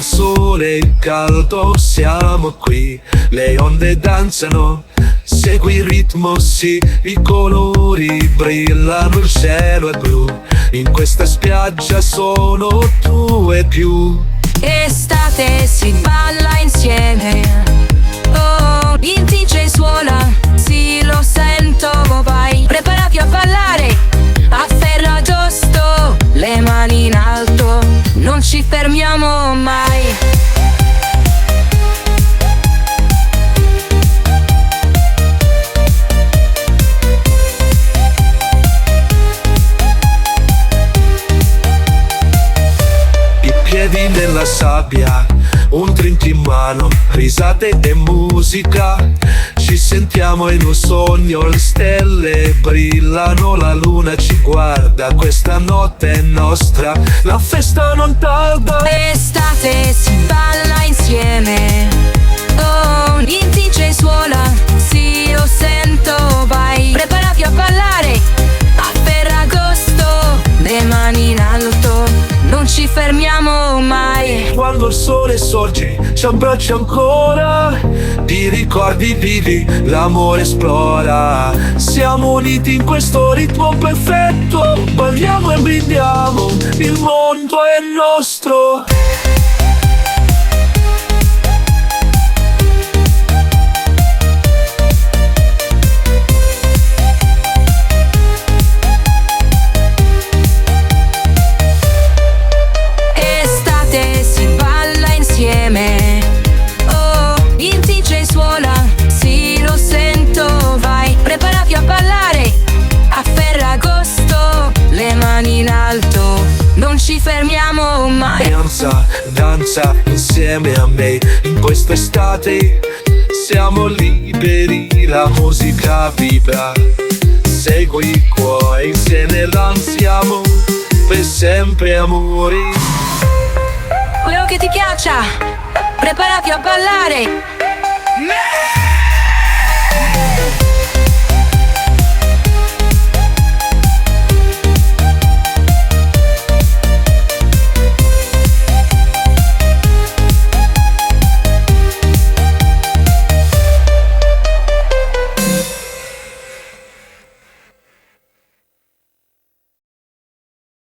sole, il caldo, siamo qui. Le onde danzano, segui il ritmo, sì. I colori brillano, il cielo è blu. In questa spiaggia sono tu e più. Estate si balla insieme. Oh, il DJ suona, sì lo sento, vai. Preparati a ballare, afferra giusto, le mani in alto, non ci fermiamo mai. I piedi nella sabbia, un drink in mano, risate e musica. Ci sentiamo in un sogno, le stelle brillano, la luna ci guarda, questa notte è nostra, la festa non tarda. Estate si balla insieme. Oh, il DJ suona, sì lo sento, vai. Preparati a ballare, a Ferragosto, le mani in alto, non ci fermiamo mai. Quando il sole sorge ci abbracci ancora, ti ricordi vivi, l'amore esplora. Siamo uniti in questo ritmo perfetto, balliamo e brindiamo, il mondo è nostro. Estate si balla insieme. Oh, il DJ suona, sì lo sento, vai. Preparati a ballare, a Ferragosto, le mani in alto, non ci fermiamo mai. Danza, danza insieme a me, in quest'estate siamo liberi, la musica vibra. Segui i cuori, insieme danziamo, per sempre amori. Quello che ti piaccia, preparati a ballare.